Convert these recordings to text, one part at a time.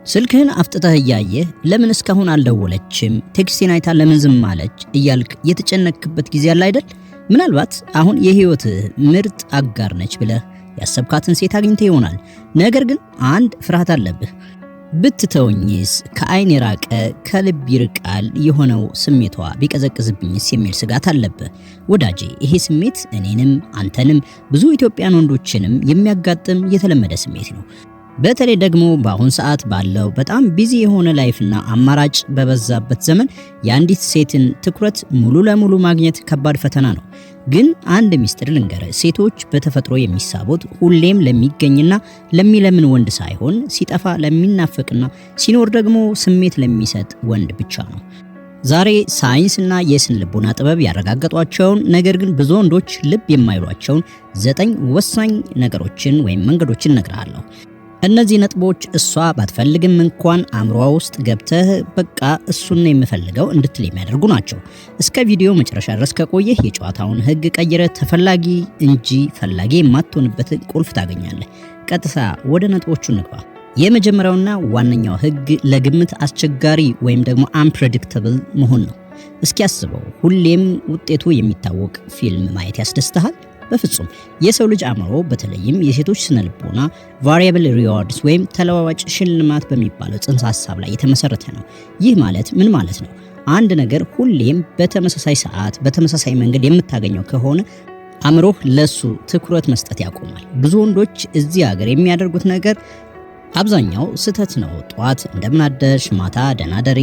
ስልክህን አፍጥተህ እያየህ ለምን እስካሁን አልደወለችም፣ ቴክስቴን አይታ ለምን ዝም አለች እያልክ የተጨነክበት ጊዜ አለ አይደል? ምናልባት አሁን የህይወትህ ምርጥ አጋር ነች ብለህ ያሰብካትን ሴት አግኝተህ ይሆናል። ነገር ግን አንድ ፍርሃት አለብህ። ብትተውኝስ፣ ከአይን የራቀ ከልብ ይርቃል የሆነው ስሜቷ ቢቀዘቅዝብኝስ የሚል ስጋት አለብህ። ወዳጄ፣ ይሄ ስሜት እኔንም አንተንም ብዙ ኢትዮጵያን ወንዶችንም የሚያጋጥም የተለመደ ስሜት ነው። በተለይ ደግሞ በአሁን ሰዓት ባለው በጣም ቢዚ የሆነ ላይፍና አማራጭ በበዛበት ዘመን የአንዲት ሴትን ትኩረት ሙሉ ለሙሉ ማግኘት ከባድ ፈተና ነው። ግን አንድ ሚስጥር ልንገርህ፣ ሴቶች በተፈጥሮ የሚሳቡት ሁሌም ለሚገኝና ለሚለምን ወንድ ሳይሆን ሲጠፋ ለሚናፈቅና ሲኖር ደግሞ ስሜት ለሚሰጥ ወንድ ብቻ ነው። ዛሬ ሳይንስና የስነ ልቦና ጥበብ ያረጋገጧቸውን ነገር ግን ብዙ ወንዶች ልብ የማይሏቸውን 9 ወሳኝ ነገሮችን ወይም መንገዶችን እነግርሃለሁ። እነዚህ ነጥቦች እሷ ባትፈልግም እንኳን አእምሮዋ ውስጥ ገብተህ በቃ እሱን ነው የምፈልገው እንድትል የሚያደርጉ ናቸው። እስከ ቪዲዮ መጨረሻ ድረስ ከቆየህ የጨዋታውን ሕግ ቀይረህ ተፈላጊ እንጂ ፈላጊ የማትሆንበትን ቁልፍ ታገኛለህ። ቀጥታ ወደ ነጥቦቹ እንግባ። የመጀመሪያውና ዋነኛው ሕግ ለግምት አስቸጋሪ ወይም ደግሞ አንፕሬዲክተብል መሆን ነው። እስኪ አስበው፣ ሁሌም ውጤቱ የሚታወቅ ፊልም ማየት ያስደስትሃል? በፍጹም። የሰው ልጅ አእምሮ በተለይም የሴቶች ስነ ልቦና ቫሪያብል ሪዋርድስ ወይም ተለዋዋጭ ሽልማት በሚባለው ጽንሰ ሐሳብ ላይ የተመሰረተ ነው። ይህ ማለት ምን ማለት ነው? አንድ ነገር ሁሌም በተመሳሳይ ሰዓት በተመሳሳይ መንገድ የምታገኘው ከሆነ አእምሮህ ለሱ ትኩረት መስጠት ያቆማል። ብዙ ወንዶች እዚህ ሀገር የሚያደርጉት ነገር አብዛኛው ስህተት ነው። ጧት እንደምን አደርሽ፣ ማታ ደህና ደሪ፣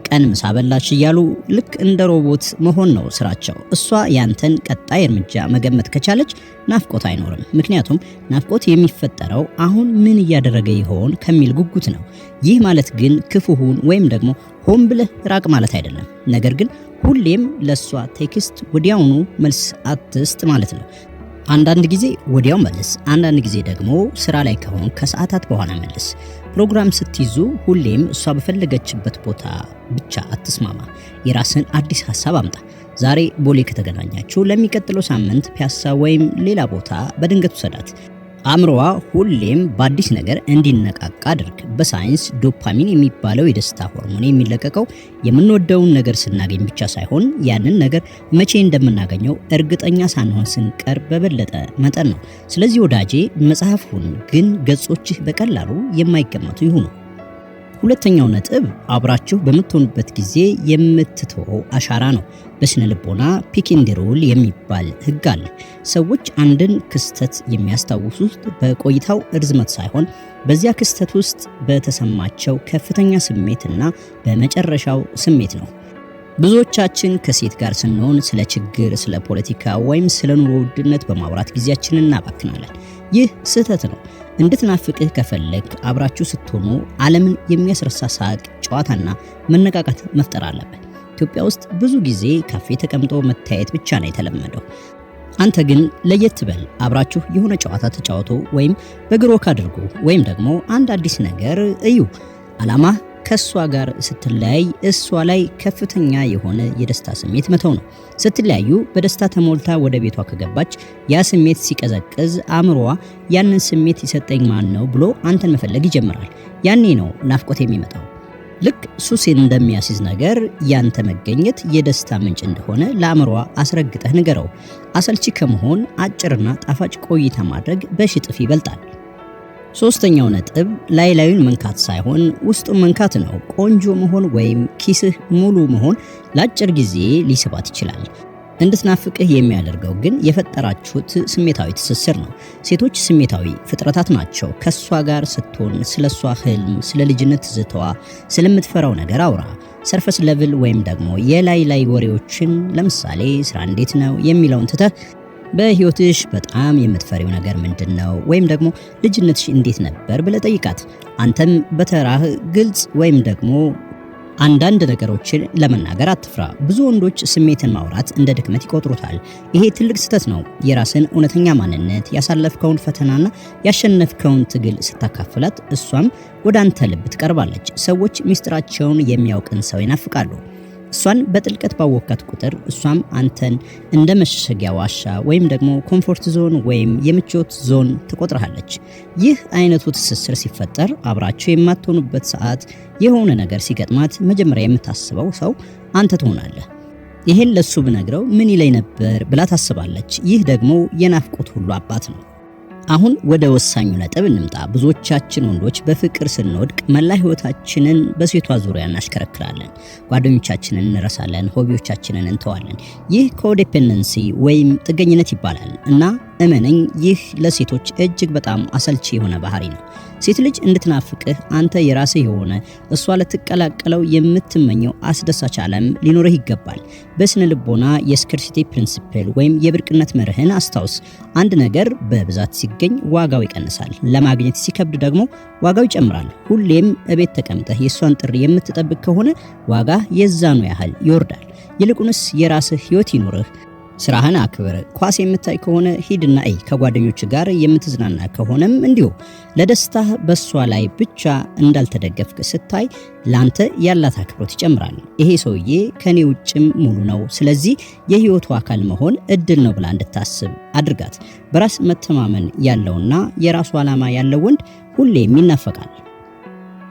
ቀን ምሳ በላች እያሉ ልክ እንደ ሮቦት መሆን ነው ስራቸው። እሷ ያንተን ቀጣይ እርምጃ መገመት ከቻለች ናፍቆት አይኖርም። ምክንያቱም ናፍቆት የሚፈጠረው አሁን ምን እያደረገ ይሆን ከሚል ጉጉት ነው። ይህ ማለት ግን ክፉሁን ወይም ደግሞ ሆን ብለህ ራቅ ማለት አይደለም። ነገር ግን ሁሌም ለሷ ቴክስት ወዲያውኑ መልስ አትስጥ ማለት ነው። አንዳንድ ጊዜ ወዲያው መልስ፣ አንዳንድ ጊዜ ደግሞ ስራ ላይ ከሆን ከሰዓታት በኋላ መልስ። ፕሮግራም ስትይዙ ሁሌም እሷ በፈለገችበት ቦታ ብቻ አትስማማ። የራስን አዲስ ሐሳብ አምጣ። ዛሬ ቦሌ ከተገናኛችሁ ለሚቀጥለው ሳምንት ፒያሳ ወይም ሌላ ቦታ በድንገት ውሰዳት። አእምሮዋ ሁሌም በአዲስ ነገር እንዲነቃቃ አድርግ። በሳይንስ ዶፓሚን የሚባለው የደስታ ሆርሞን የሚለቀቀው የምንወደውን ነገር ስናገኝ ብቻ ሳይሆን ያንን ነገር መቼ እንደምናገኘው እርግጠኛ ሳንሆን ስንቀር በበለጠ መጠን ነው። ስለዚህ ወዳጄ፣ መጽሐፍ ሁን፣ ግን ገጾችህ በቀላሉ የማይገመቱ ይሁኑ። ሁለተኛው ነጥብ አብራችሁ በምትሆኑበት ጊዜ የምትተወው አሻራ ነው። በስነ ልቦና ፒክ ኤንድ ሮል የሚባል ህግ አለ። ሰዎች አንድን ክስተት የሚያስታውሱት በቆይታው እርዝመት ሳይሆን በዚያ ክስተት ውስጥ በተሰማቸው ከፍተኛ ስሜትና በመጨረሻው ስሜት ነው። ብዙዎቻችን ከሴት ጋር ስንሆን ስለ ችግር፣ ስለ ፖለቲካ ወይም ስለ ኑሮ ውድነት በማውራት ጊዜያችንን እናባክናለን። ይህ ስህተት ነው። እንድትናፍቅህ ከፈለግ አብራችሁ ስትሆኑ ዓለምን የሚያስረሳ ሳቅ፣ ጨዋታና መነቃቃት መፍጠር አለበት። ኢትዮጵያ ውስጥ ብዙ ጊዜ ካፌ ተቀምጦ መታየት ብቻ ነው የተለመደው። አንተ ግን ለየት በል። አብራችሁ የሆነ ጨዋታ ተጫወቱ፣ ወይም በእግር ወክ አድርጉ፣ ወይም ደግሞ አንድ አዲስ ነገር እዩ። ዓላማ ከሷ ጋር ስትለያይ እሷ ላይ ከፍተኛ የሆነ የደስታ ስሜት መተው ነው። ስትለያዩ በደስታ ተሞልታ ወደ ቤቷ ከገባች ያ ስሜት ሲቀዘቅዝ አእምሮዋ ያንን ስሜት ይሰጠኝ ማን ነው ብሎ አንተን መፈለግ ይጀምራል። ያኔ ነው ናፍቆት የሚመጣው። ልክ ሱስ እንደሚያስይዝ ነገር ያንተ መገኘት የደስታ ምንጭ እንደሆነ ለአእምሮዋ አስረግጠህ ንገረው። አሰልቺ ከመሆን አጭርና ጣፋጭ ቆይታ ማድረግ በሽጥፍ ይበልጣል። ሶስተኛው ነጥብ ላዩን መንካት ሳይሆን ውስጡን መንካት ነው። ቆንጆ መሆን ወይም ኪስህ ሙሉ መሆን ለአጭር ጊዜ ሊስባት ይችላል። እንድትናፍቅህ የሚያደርገው ግን የፈጠራችሁት ስሜታዊ ትስስር ነው። ሴቶች ስሜታዊ ፍጥረታት ናቸው። ከሷ ጋር ስትሆን ስለሷ ህልም፣ ስለ ልጅነት ትዝታዋ፣ ስለምትፈራው ነገር አውራ። ሰርፈስ ሌቭል ወይም ደግሞ የላይ ወሬዎችን፣ ለምሳሌ ስራ እንዴት ነው የሚለውን ትተህ በህይወትሽ በጣም የምትፈሪው ነገር ምንድነው? ወይም ደግሞ ልጅነትሽ እንዴት ነበር ብለህ ጠይቃት። አንተም በተራህ ግልጽ ወይም ደግሞ አንዳንድ ነገሮችን ለመናገር አትፍራ። ብዙ ወንዶች ስሜትን ማውራት እንደ ድክመት ይቆጥሩታል። ይሄ ትልቅ ስህተት ነው። የራስን እውነተኛ ማንነት፣ ያሳለፍከውን ፈተናና ያሸነፍከውን ትግል ስታካፍላት እሷም ወደ አንተ ልብ ትቀርባለች። ሰዎች ሚስጥራቸውን የሚያውቅን ሰው ይናፍቃሉ። እሷን በጥልቀት ባወካት ቁጥር እሷም አንተን እንደ መሸሸጊያ ዋሻ ወይም ደግሞ ኮምፎርት ዞን ወይም የምቾት ዞን ትቆጥራለች። ይህ አይነቱ ትስስር ሲፈጠር አብራችሁ የማትሆኑበት ሰዓት የሆነ ነገር ሲገጥማት መጀመሪያ የምታስበው ሰው አንተ ትሆናለህ። ይሄን ለሱ ብነግረው ምን ይለኝ ነበር ብላ ታስባለች። ይህ ደግሞ የናፍቆት ሁሉ አባት ነው። አሁን ወደ ወሳኙ ነጥብ እንምጣ። ብዙዎቻችን ወንዶች በፍቅር ስንወድቅ መላ ህይወታችንን በሴቷ ዙሪያ እናሽከረክራለን። ጓደኞቻችንን እንረሳለን፣ ሆቢዎቻችንን እንተዋለን። ይህ ኮዲፔንደንሲ ወይም ጥገኝነት ይባላል እና እመነኝ ይህ ለሴቶች እጅግ በጣም አሰልቺ የሆነ ባህሪ ነው። ሴት ልጅ እንድትናፍቅህ አንተ የራስህ የሆነ እሷ ለትቀላቀለው የምትመኘው አስደሳች ዓለም ሊኖርህ ይገባል። በስነ ልቦና የስካርሲቲ ፕሪንሲፕል ወይም የብርቅነት መርህን አስታውስ። አንድ ነገር በብዛት ሲገኝ ዋጋው ይቀንሳል፣ ለማግኘት ሲከብድ ደግሞ ዋጋው ይጨምራል። ሁሌም እቤት ተቀምጠህ የሷን ጥሪ የምትጠብቅ ከሆነ ዋጋ የዛኑ ያህል ይወርዳል። ይልቁንስ የራስህ ህይወት ይኖርህ። ስራህን አክብር። ኳስ የምታይ ከሆነ ሂድና እይ። ከጓደኞች ጋር የምትዝናና ከሆነም እንዲሁ። ለደስታህ በሷ ላይ ብቻ እንዳልተደገፍክ ስታይ ላንተ ያላት አክብሮት ይጨምራል። ይሄ ሰውዬ ከኔ ውጭም ሙሉ ነው፣ ስለዚህ የህይወቱ አካል መሆን እድል ነው ብላ እንድታስብ አድርጋት። በራስ መተማመን ያለውና የራሱ ዓላማ ያለው ወንድ ሁሌም ይናፈቃል።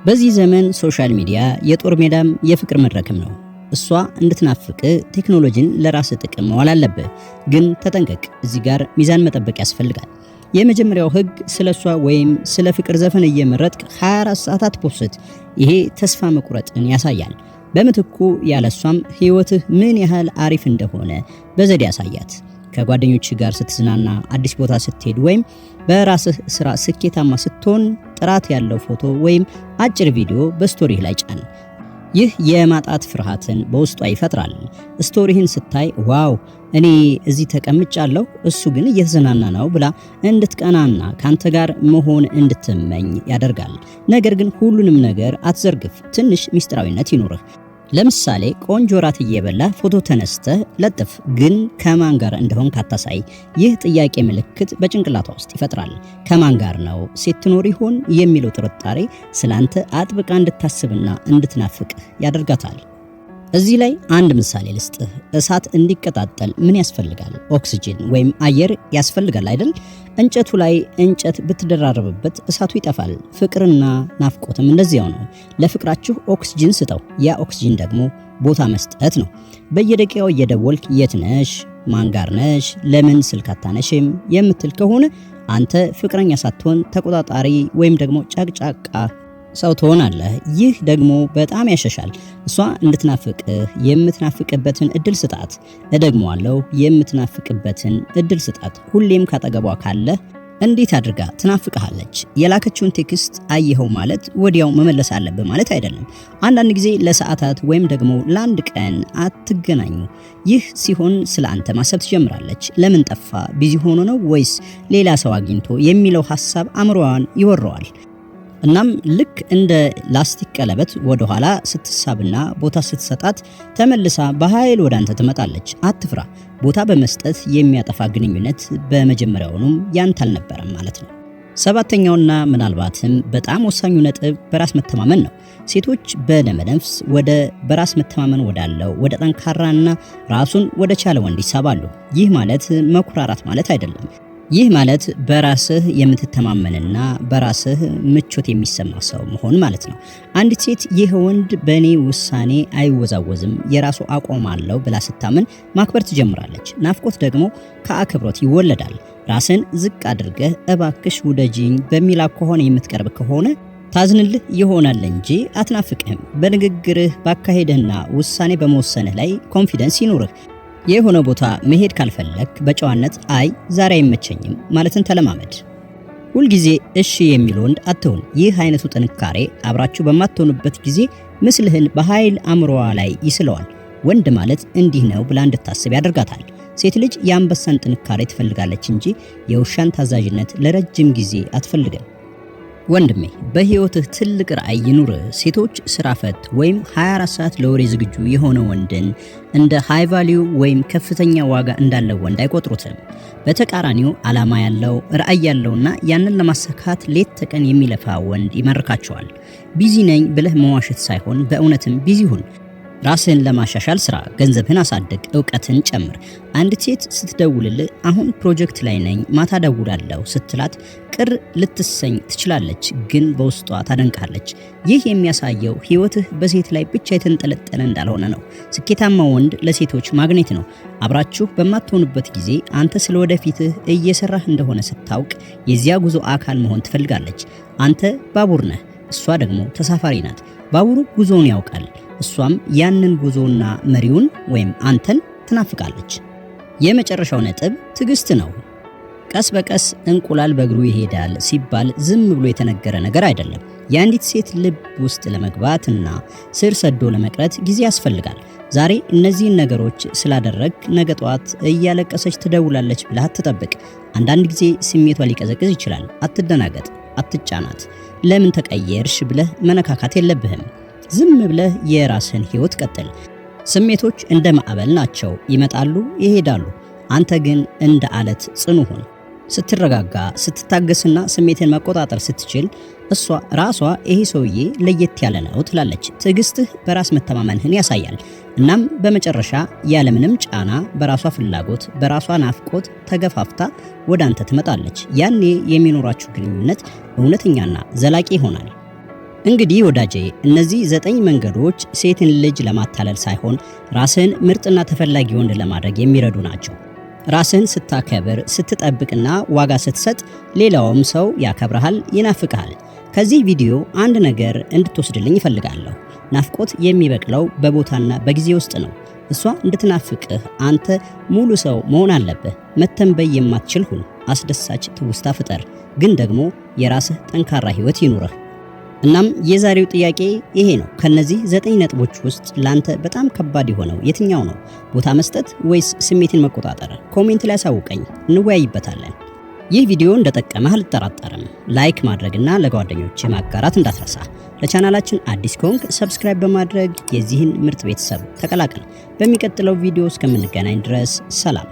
በዚህ ዘመን ሶሻል ሚዲያ የጦር ሜዳም የፍቅር መድረክም ነው። እሷ እንድትናፍቅ ቴክኖሎጂን ለራስ ጥቅም መዋል አለብህ። ግን ተጠንቀቅ፣ እዚህ ጋር ሚዛን መጠበቅ ያስፈልጋል። የመጀመሪያው ህግ ስለሷ ወይም ስለ ፍቅር ዘፈን እየመረጥክ 24 ሰዓታት ፖስት። ይሄ ተስፋ መቁረጥን ያሳያል። በምትኩ ያለሷም ህይወትህ ምን ያህል አሪፍ እንደሆነ በዘዴ ያሳያት። ከጓደኞች ጋር ስትዝናና፣ አዲስ ቦታ ስትሄድ ወይም በራስህ ስራ ስኬታማ ስትሆን ጥራት ያለው ፎቶ ወይም አጭር ቪዲዮ በስቶሪህ ላይ ጫን። ይህ የማጣት ፍርሃትን በውስጧ ይፈጥራል። ስቶሪህን ስታይ ዋው እኔ እዚህ ተቀምጫለሁ እሱ ግን እየተዝናና ነው ብላ እንድትቀናና ካንተ ጋር መሆን እንድትመኝ ያደርጋል። ነገር ግን ሁሉንም ነገር አትዘርግፍ። ትንሽ ሚስጥራዊነት ይኑርህ። ለምሳሌ ቆንጆ ራት እየበላ ፎቶ ተነስተህ ለጥፍ፣ ግን ከማን ጋር እንደሆን ካታሳይ። ይህ ጥያቄ ምልክት በጭንቅላቷ ውስጥ ይፈጥራል። ከማን ጋር ነው? ሴት ትኖር ይሆን የሚለው ጥርጣሬ ስላንተ አጥብቃ እንድታስብና እንድትናፍቅህ ያደርጋታል። እዚህ ላይ አንድ ምሳሌ ልስጥህ። እሳት እንዲቀጣጠል ምን ያስፈልጋል? ኦክሲጅን ወይም አየር ያስፈልጋል አይደል? እንጨቱ ላይ እንጨት ብትደራረብበት እሳቱ ይጠፋል። ፍቅርና ናፍቆትም እንደዚያው ነው። ለፍቅራችሁ ኦክሲጅን ስጠው። ያ ኦክሲጅን ደግሞ ቦታ መስጠት ነው። በየደቂቃው እየደወልክ የት ነሽ? ማን ጋር ነሽ? ለምን ስልክ አታነሽም? የምትል ከሆነ አንተ ፍቅረኛ ሳትሆን ተቆጣጣሪ ወይም ደግሞ ጨቅጫቃ ሰው ትሆናለህ። ይህ ደግሞ በጣም ያሸሻል። እሷ እንድትናፍቅህ የምትናፍቅበትን እድል ስጣት። እደግመዋለሁ፣ የምትናፍቅበትን እድል ስጣት። ሁሌም ካጠገቧ ካለ እንዴት አድርጋ ትናፍቅሃለች? የላከችውን ቴክስት አየኸው ማለት ወዲያው መመለስ አለብህ ማለት አይደለም። አንዳንድ ጊዜ ለሰዓታት ወይም ደግሞ ለአንድ ቀን አትገናኙ። ይህ ሲሆን ስለ አንተ ማሰብ ትጀምራለች። ለምን ጠፋ? ቢዚ ሆኖ ነው ወይስ ሌላ ሰው አግኝቶ የሚለው ሐሳብ አእምሮዋን ይወረዋል። እናም ልክ እንደ ላስቲክ ቀለበት ወደ ኋላ ስትሳብና ቦታ ስትሰጣት ተመልሳ በኃይል ወደ አንተ ትመጣለች። አትፍራ። ቦታ በመስጠት የሚያጠፋ ግንኙነት በመጀመሪያውኑም ያንተ አልነበረም ማለት ነው። ሰባተኛውና ምናልባትም በጣም ወሳኙ ነጥብ በራስ መተማመን ነው። ሴቶች በደመነፍስ ወደ በራስ መተማመን ወዳለው ወደ ጠንካራና ራሱን ወደ ቻለ ወንድ ይሳባሉ። ይህ ማለት መኩራራት ማለት አይደለም። ይህ ማለት በራስህ የምትተማመንና በራስህ ምቾት የሚሰማ ሰው መሆን ማለት ነው። አንዲት ሴት ይህ ወንድ በእኔ ውሳኔ አይወዛወዝም፣ የራሱ አቋም አለው ብላ ስታምን ማክበር ትጀምራለች። ናፍቆት ደግሞ ከአክብሮት ይወለዳል። ራስን ዝቅ አድርገህ እባክሽ ውደጂኝ በሚል ከሆነ የምትቀርብ ከሆነ ታዝንልህ ይሆናል እንጂ አትናፍቅህም። በንግግርህ ባካሄድህና ውሳኔ በመወሰንህ ላይ ኮንፊደንስ ይኑርህ። የሆነ ቦታ መሄድ ካልፈለክ በጨዋነት አይ ዛሬ አይመቸኝም ማለትን ተለማመድ። ሁልጊዜ እሺ የሚል ወንድ አትሁን። ይህ አይነቱ ጥንካሬ አብራችሁ በማትሆኑበት ጊዜ ምስልህን በኃይል አእምሮዋ ላይ ይስለዋል። ወንድ ማለት እንዲህ ነው ብላ እንድታስብ ያደርጋታል። ሴት ልጅ የአንበሳን ጥንካሬ ትፈልጋለች እንጂ የውሻን ታዛዥነት ለረጅም ጊዜ አትፈልግም። ወንድሜ በህይወትህ ትልቅ ራዕይ ይኑር። ሴቶች ስራ ፈት ወይም 24 ሰዓት ለወሬ ዝግጁ የሆነ ወንድን እንደ ሃይ ቫልዩ ወይም ከፍተኛ ዋጋ እንዳለው ወንድ አይቆጥሩትም። በተቃራኒው ዓላማ ያለው ራዕይ ያለውና ያንን ለማሳካት ሌት ተቀን የሚለፋ ወንድ ይመርካቸዋል። ቢዚ ነኝ ብለህ መዋሸት ሳይሆን በእውነትም ቢዚ ሁን። ራስህን ለማሻሻል ስራ፣ ገንዘብህን አሳድግ፣ ዕውቀትን ጨምር። አንዲት ሴት ስትደውልልህ አሁን ፕሮጀክት ላይ ነኝ ማታ ደውላለሁ ስትላት ቅር ልትሰኝ ትችላለች፣ ግን በውስጧ ታደንቃለች። ይህ የሚያሳየው ህይወትህ በሴት ላይ ብቻ የተንጠለጠለ እንዳልሆነ ነው። ስኬታማ ወንድ ለሴቶች ማግኔት ነው። አብራችሁ በማትሆኑበት ጊዜ አንተ ስለወደፊትህ እየሰራህ እንደሆነ ስታውቅ የዚያ ጉዞ አካል መሆን ትፈልጋለች። አንተ ባቡር ነህ፣ እሷ ደግሞ ተሳፋሪ ናት። ባቡሩ ጉዞውን ያውቃል፣ እሷም ያንን ጉዞና መሪውን ወይም አንተን ትናፍቃለች። የመጨረሻው ነጥብ ትዕግስት ነው። ቀስ በቀስ እንቁላል በእግሩ ይሄዳል ሲባል ዝም ብሎ የተነገረ ነገር አይደለም። የአንዲት ሴት ልብ ውስጥ ለመግባትና ስር ሰዶ ለመቅረት ጊዜ ያስፈልጋል። ዛሬ እነዚህን ነገሮች ስላደረግ ነገ ጧት እያለቀሰች ትደውላለች ብለህ አትጠብቅ። አንዳንድ ጊዜ ስሜቷ ሊቀዘቅዝ ይችላል። አትደናገጥ፣ አትጫናት። ለምን ተቀየርሽ ብለህ መነካካት የለብህም። ዝም ብለህ የራስህን ህይወት ቀጥል። ስሜቶች እንደ ማዕበል ናቸው፣ ይመጣሉ ይሄዳሉ። አንተ ግን እንደ አለት ጽኑ ሁን። ስትረጋጋ፣ ስትታገስና ስሜትን መቆጣጠር ስትችል እሷ ራሷ ይሄ ሰውዬ ለየት ያለ ነው ትላለች። ትዕግስትህ በራስ መተማመንህን ያሳያል። እናም በመጨረሻ ያለምንም ጫና በራሷ ፍላጎት፣ በራሷ ናፍቆት ተገፋፍታ ወደ አንተ ትመጣለች። ያኔ የሚኖራችሁ ግንኙነት እውነተኛና ዘላቂ ይሆናል። እንግዲህ ወዳጄ እነዚህ 9 መንገዶች ሴትን ልጅ ለማታለል ሳይሆን ራስህን ምርጥና ተፈላጊ ወንድ ለማድረግ የሚረዱ ናቸው። ራስህን ስታከብር፣ ስትጠብቅና ዋጋ ስትሰጥ ሌላውም ሰው ያከብርሃል፣ ይናፍቅሃል። ከዚህ ቪዲዮ አንድ ነገር እንድትወስድልኝ እፈልጋለሁ። ናፍቆት የሚበቅለው በቦታና በጊዜ ውስጥ ነው። እሷ እንድትናፍቅህ አንተ ሙሉ ሰው መሆን አለብህ። መተንበይ የማትችል ሁን። አስደሳች ትውስታ ፍጠር፣ ግን ደግሞ የራስህ ጠንካራ ህይወት ይኑርህ። እናም የዛሬው ጥያቄ ይሄ ነው። ከነዚህ 9 ነጥቦች ውስጥ ላንተ በጣም ከባድ የሆነው የትኛው ነው? ቦታ መስጠት ወይስ ስሜትን መቆጣጠር? ኮሜንት ላይ አሳውቀኝ፣ እንወያይበታለን። ይህ ቪዲዮ እንደጠቀመህ አልጠራጠርም። ላይክ ማድረግና ለጓደኞች ማጋራት እንዳትረሳ። ለቻናላችን አዲስ ከሆንክ ሰብስክራይብ በማድረግ የዚህን ምርጥ ቤተሰብ ተቀላቀል። በሚቀጥለው ቪዲዮ እስከምንገናኝ ድረስ ሰላም።